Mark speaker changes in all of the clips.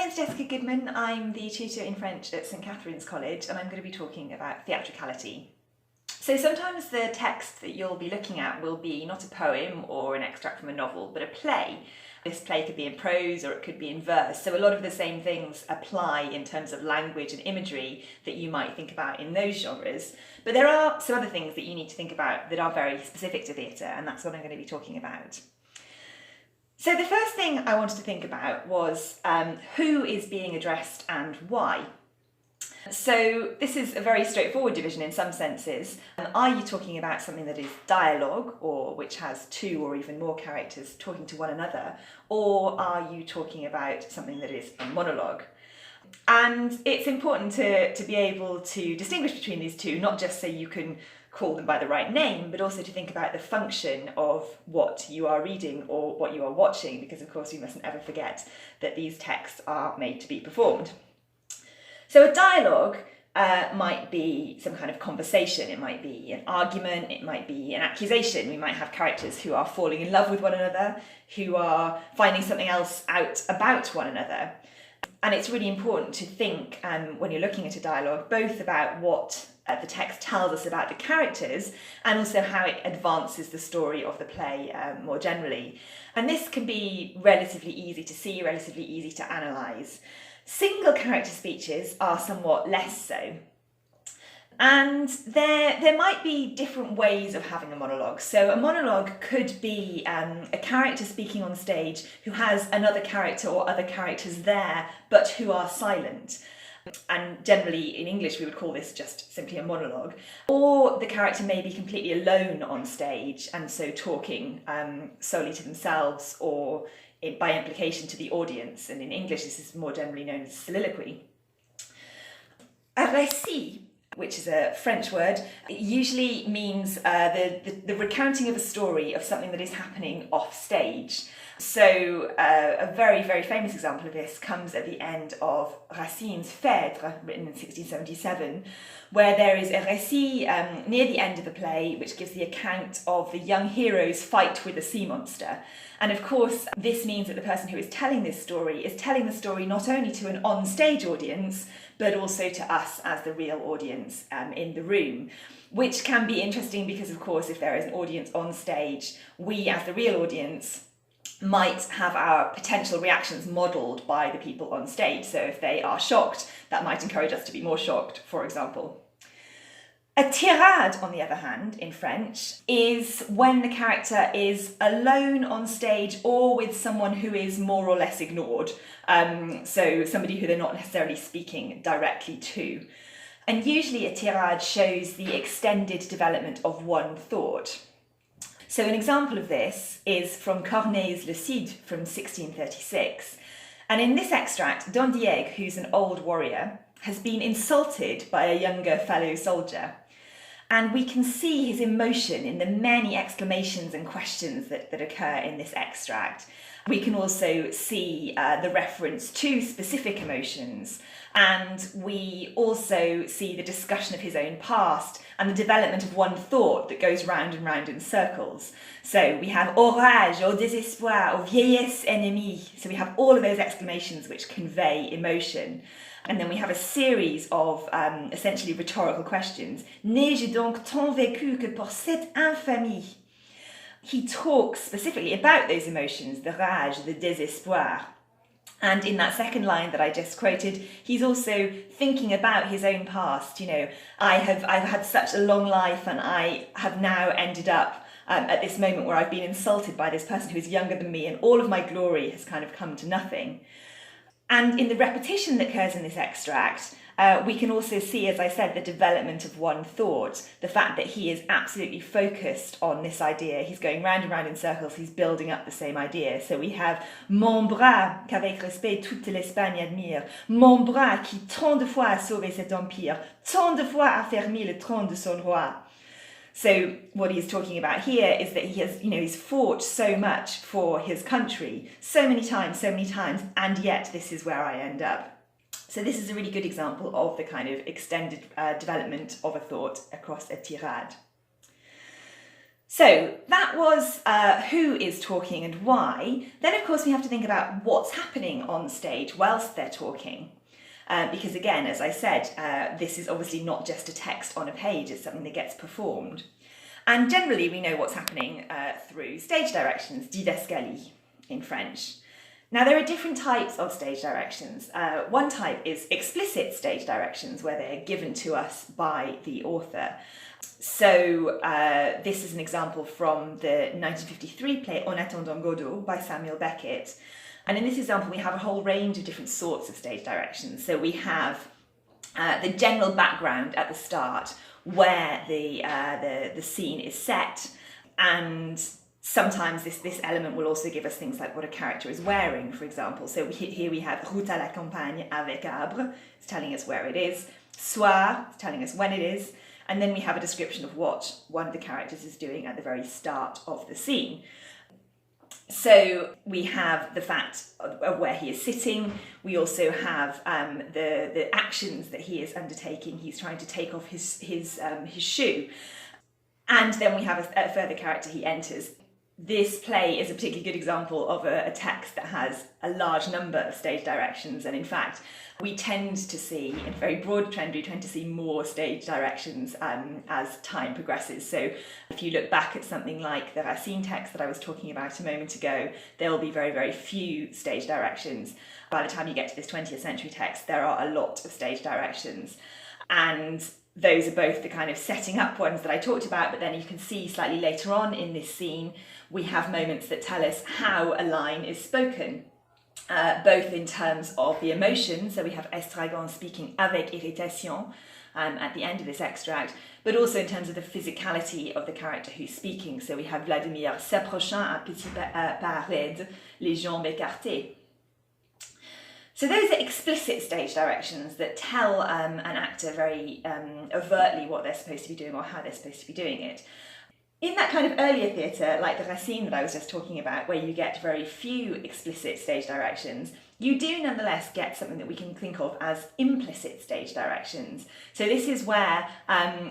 Speaker 1: name's Jessica Goodman. I'm the tutor in French at St Catherine's College, and I'm going to be talking about theatricality. So sometimes the text that you'll be looking at will be not a poem or an extract from a novel, but a play. This play could be in prose or it could be in verse, so a lot of the same things apply in terms of language and imagery that you might think about in those genres. But there are some other things that you need to think about that are very specific to theatre, and that's what I'm going to be talking about. So the first thing I wanted to think about was who is being addressed and why. So this is a very straightforward division in some senses. Are you talking about something that is dialogue, or which has two or even more characters talking to one another, or are you talking about something that is a monologue? And it's important to be able to distinguish between these two, not just so you can call them by the right name, but also to think about the function of what you are reading or what you are watching, because of course we mustn't ever forget that these texts are made to be performed. So a dialogue might be some kind of conversation, it might be an argument, it might be an accusation. We might have characters who are falling in love with one another, who are finding something else out about one another. And it's really important to think, when you're looking at a dialogue, both about what the text tells us about the characters and also how it advances the story of the play more generally. And this can be relatively easy to see, relatively easy to analyse. Single character speeches are somewhat less so. And there might be different ways of having a monologue. So a monologue could be a character speaking on stage who has another character or other characters there, but who are silent. And generally in English we would call this just simply a monologue. Or the character may be completely alone on stage and so talking solely to themselves or by implication to the audience. And in English this is more generally known as soliloquy. A récit, which is a French word, usually means the recounting of a story of something that is happening off stage. So a very, very famous example of this comes at the end of Racine's Phèdre, written in 1677, where there is a récit near the end of the play which gives the account of the young hero's fight with a sea monster. And of course, this means that the person who is telling this story is telling the story not only to an on-stage audience, but also to us as the real audience in the room. Which can be interesting because, of course, if there is an audience on stage, we as the real audience might have our potential reactions modelled by the people on stage. So if they are shocked, that might encourage us to be more shocked, for example. A tirade, on the other hand, in French, is when the character is alone on stage or with someone who is more or less ignored. So somebody who they're not necessarily speaking directly to. And usually a tirade shows the extended development of one thought. So an example of this is from Corneille's Le Cid from 1636. And in this extract, Don Diego, who's an old warrior, has been insulted by a younger fellow soldier. And we can see his emotion in the many exclamations and questions that occur in this extract. We can also see the reference to specific emotions, and we also see the discussion of his own past and the development of one thought that goes round and round in circles. So we have au rage, au désespoir, au vieillesse ennemie. So we have all of those exclamations which convey emotion. And then we have a series of essentially rhetorical questions. N'ai-je donc tant vécu que pour cette infamie? He talks specifically about those emotions, the rage, the désespoir. And in that second line that I just quoted, he's also thinking about his own past. You know, I've had such a long life and I have now ended up at this moment where I've been insulted by this person who is younger than me and all of my glory has kind of come to nothing. And in the repetition that occurs in this extract, we can also see, as I said, the development of one thought, the fact that he is absolutely focused on this idea. He's going round and round in circles, he's building up the same idea. So we have mon bras qu'avec respect toute l'Espagne admire, mon bras qui tant de fois a sauvé cet empire, tant de fois a fermé le trône de son roi. So what he's talking about here is that he has, he's fought so much for his country, so many times, and yet this is where I end up. So this is a really good example of the kind of extended development of a thought across a tirade. So that was who is talking and why. Then, of course, we have to think about what's happening on stage whilst they're talking. Because again, as I said, this is obviously not just a text on a page, it's something that gets performed. And generally we know what's happening through stage directions, didascalie in French. Now there are different types of stage directions. One type is explicit stage directions, where they're given to us by the author. So this is an example from the 1953 play En attendant Godot by Samuel Beckett. And in this example, we have a whole range of different sorts of stage directions. So we have the general background at the start, where the scene is set, and sometimes this element will also give us things like what a character is wearing, for example. So here we have Route à la campagne avec arbre, it's telling us where it is. Soir, it's telling us when it is. And then we have a description of what one of the characters is doing at the very start of the scene. So we have the fact of where he is sitting. We also have the actions that he is undertaking. He's trying to take off his shoe. And then we have a further character he enters. This play is a particularly good example of a text that has a large number of stage directions, and in fact we tend to see, in a very broad trend, we tend to see more stage directions as time progresses. So if you look back at something like the Racine text that I was talking about a moment ago, there will be very, very few stage directions. By the time you get to this 20th century text, there are a lot of stage directions. And those are both the kind of setting up ones that I talked about, but then you can see slightly later on in this scene, we have moments that tell us how a line is spoken, both in terms of the emotion. So we have Estragon speaking avec irritation at the end of this extract, but also in terms of the physicality of the character who's speaking. So we have Vladimir s'approchant un petit pas raide, les jambes écartées. So those are explicit stage directions that tell an actor very overtly what they're supposed to be doing or how they're supposed to be doing it. In that kind of earlier theatre, like the Racine that I was just talking about, where you get very few explicit stage directions, you do nonetheless get something that we can think of as implicit stage directions. So this is where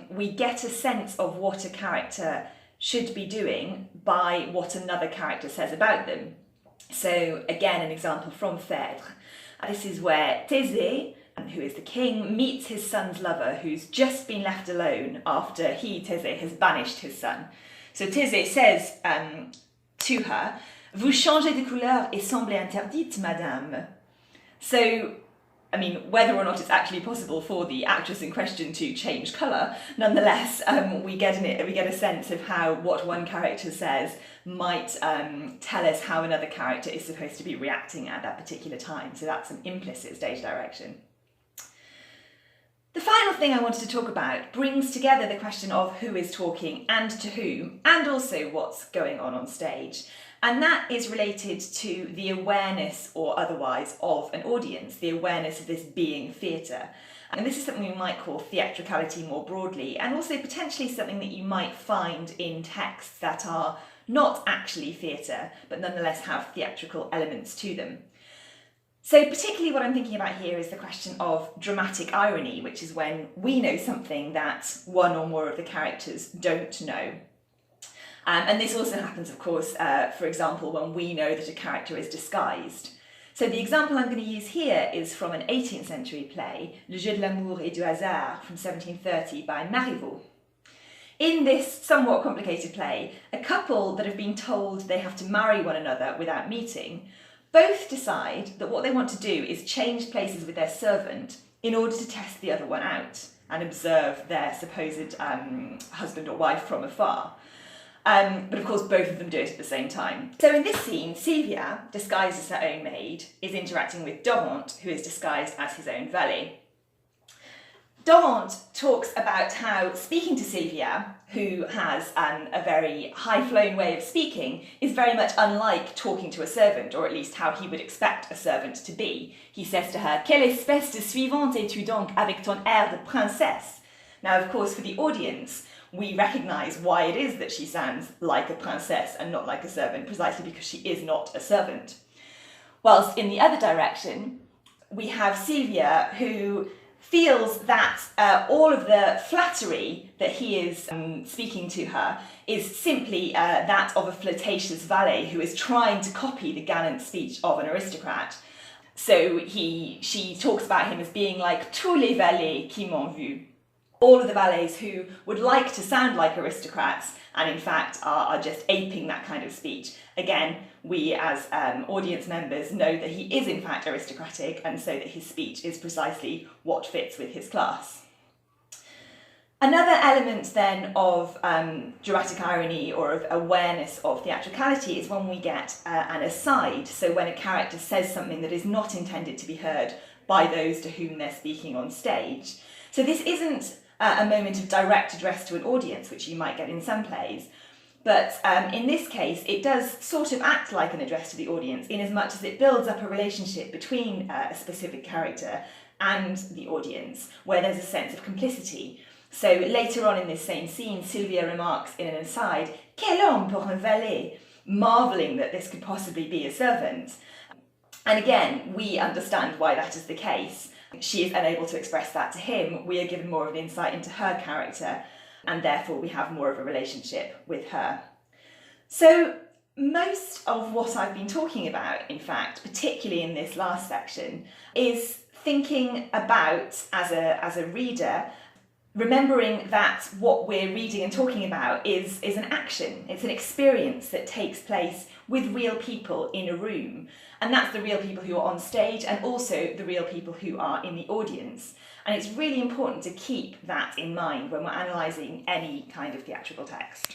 Speaker 1: we get a sense of what a character should be doing by what another character says about them. So again, an example from Phèdre. This is where Thésée, who is the king, meets his son's lover, who's just been left alone after he, Thésée, has banished his son. So Thésée says to her, "Vous changez de couleur et semblez interdite, madame." So, I mean, whether or not it's actually possible for the actress in question to change colour, nonetheless, we get a sense of how what one character says might tell us how another character is supposed to be reacting at that particular time. So that's an implicit stage direction. The final thing I wanted to talk about brings together the question of who is talking and to whom, and also what's going on stage. And that is related to the awareness or otherwise of an audience, the awareness of this being theatre. And this is something we might call theatricality more broadly, and also potentially something that you might find in texts that are not actually theatre, but nonetheless have theatrical elements to them. So particularly what I'm thinking about here is the question of dramatic irony, which is when we know something that one or more of the characters don't know. And this also happens, of course, for example, when we know that a character is disguised. So the example I'm going to use here is from an 18th century play, Le Jeu de l'amour et du hasard, from 1730 by Marivaux. In this somewhat complicated play, a couple that have been told they have to marry one another without meeting, both decide that what they want to do is change places with their servant in order to test the other one out and observe their supposed husband or wife from afar. But of course both of them do it at the same time. So in this scene, Sylvia, disguised as her own maid, is interacting with Dorante, who is disguised as his own valet. Dorante talks about how speaking to Sylvia, who has a very high-flown way of speaking, is very much unlike talking to a servant, or at least how he would expect a servant to be. He says to her, "Quelle espèce de suivante es-tu donc avec ton air de princesse?" Now, of course, for the audience, we recognise why it is that she sounds like a princess and not like a servant, precisely because she is not a servant. Whilst in the other direction, we have Sylvia, who feels that all of the flattery that he is speaking to her is simply that of a flirtatious valet who is trying to copy the gallant speech of an aristocrat. So she talks about him as being like tous les valets qui m'ont vu. All of the valets who would like to sound like aristocrats and in fact are just aping that kind of speech. Again, we as audience members know that he is in fact aristocratic, and so that his speech is precisely what fits with his class. Another element then of dramatic irony or of awareness of theatricality is when we get an aside, so when a character says something that is not intended to be heard by those to whom they're speaking on stage. So this isn't a moment of direct address to an audience, which you might get in some plays, but in this case it does sort of act like an address to the audience in as much as it builds up a relationship between a specific character and the audience, where there's a sense of complicity. So later on in this same scene, Sylvia remarks in an aside, "Quel homme pour un valet," marvelling that this could possibly be a servant. And again, we understand why that is the case. She is unable to express that to him. We are given more of an insight into her character, and therefore we have more of a relationship with her. So most of what I've been talking about, in fact, particularly in this last section, is thinking about, as a reader, remembering that what we're reading and talking about is an action. It's an experience that takes place with real people in a room. And that's the real people who are on stage and also the real people who are in the audience. And it's really important to keep that in mind when we're analysing any kind of theatrical text.